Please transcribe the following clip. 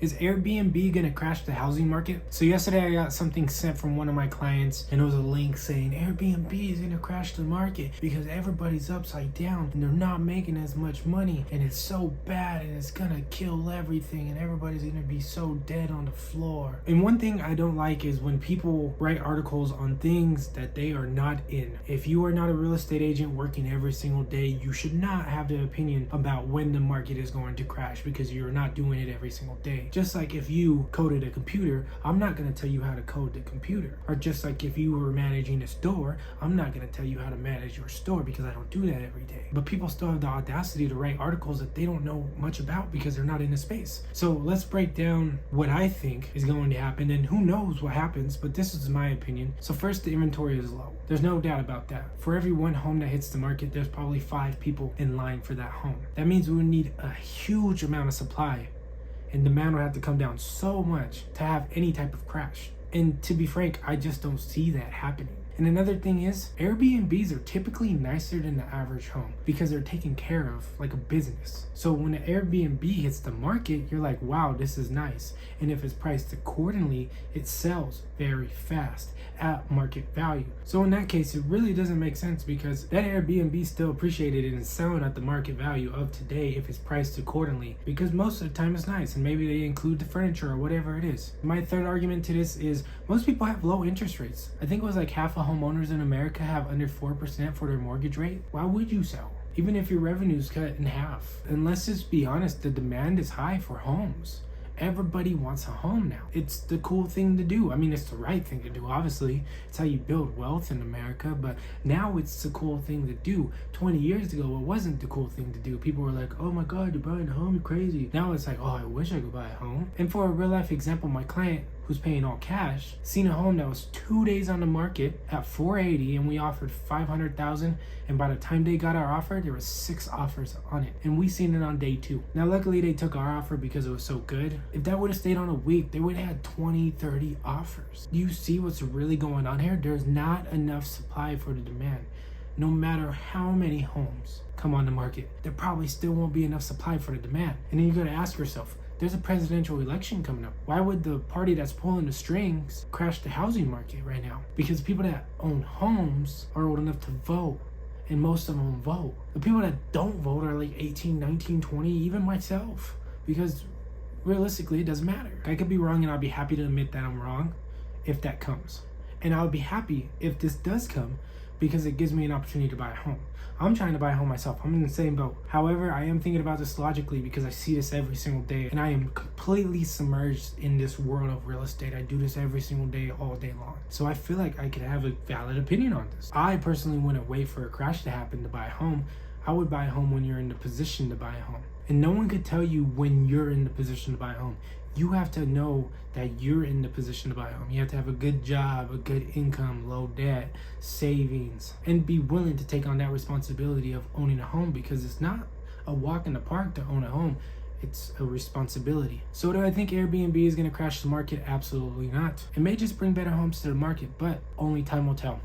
Is Airbnb gonna crash the housing market? So yesterday I got something sent from one of my clients and it was a link saying Airbnb is gonna crash the market because everybody's upside down and they're not making as much money and it's so bad and it's gonna kill everything and everybody's gonna be so dead on the floor. And one thing I don't like is when people write articles on things that they are not in. If you are not a real estate agent working every single day, you should not have the opinion about when the market is going to crash because you're not doing it every single day. Just like if you coded a computer, I'm not going to tell you how to code the computer. Or just like if you were managing a store, I'm not going to tell you how to manage your store because I don't do that every day. But people still have the audacity to write articles that they don't know much about because they're not in the space. So let's break down what I think is going to happen, and who knows what happens, but this is my opinion. So first, the inventory is low. There's no doubt about that. For every one home that hits the market, there's probably 5 people in line for that home. That means we would need a huge amount of supply, and demand will have to come down so much to have any type of crash. And to be frank, I just don't see that happening. And another thing is, Airbnbs are typically nicer than the average home because they're taken care of like a business. So when an Airbnb hits the market, you're like, wow, this is nice. And if it's priced accordingly, it sells very fast at market value. So in that case, it really doesn't make sense because that Airbnb still appreciated and selling at the market value of today if it's priced accordingly, because most of the time it's nice and maybe they include the furniture or whatever it is. My third argument to this is most people have low interest rates. I think it was like half of homeowners in America have under 4% for their mortgage rate. Why would you sell? Even if your revenue's cut in half. And let's just be honest, the demand is high for homes. Everybody wants a home now. It's the cool thing to do. I mean, it's the right thing to do, obviously. It's how you build wealth in America, but now it's the cool thing to do. 20 years ago, it wasn't the cool thing to do. People were like, oh my God, you're buying a home, you're crazy. Now it's like, oh, I wish I could buy a home. And for a real life example, my client, who's paying all cash, seen a home that was 2 days on the market at 480, and we offered 500,000, and by the time they got our offer, there was 6 offers on it, and we seen it on day 2. Now luckily they took our offer because it was so good. If that would have stayed on a week, they would have had 20, 30 offers. Do you see what's really going on here? There's not enough supply for the demand. No matter how many homes come on the market, there probably still won't be enough supply for the demand. And then you gotta ask yourself, there's a presidential election coming up. Why would the party that's pulling the strings crash the housing market right now? Because people that own homes are old enough to vote, and most of them vote. The people that don't vote are like 18, 19, 20, even myself, because realistically, it doesn't matter. I could be wrong, and I'll be happy to admit that I'm wrong if that comes. And I'll be happy if this does come because it gives me an opportunity to buy a home. I'm trying to buy a home myself. I'm in the same boat. However, I am thinking about this logically because I see this every single day and I am completely submerged in this world of real estate. I do this every single day, all day long. So I feel like I could have a valid opinion on this. I personally wouldn't wait for a crash to happen to buy a home. I would buy a home when you're in the position to buy a home. And no one could tell you when you're in the position to buy a home. You have to know that you're in the position to buy a home. You have to have a good job, a good income, low debt, savings, and be willing to take on that responsibility of owning a home, because it's not a walk in the park to own a home. It's a responsibility. So do I think Airbnb is going to crash the market? Absolutely not. It may just bring better homes to the market, but only time will tell.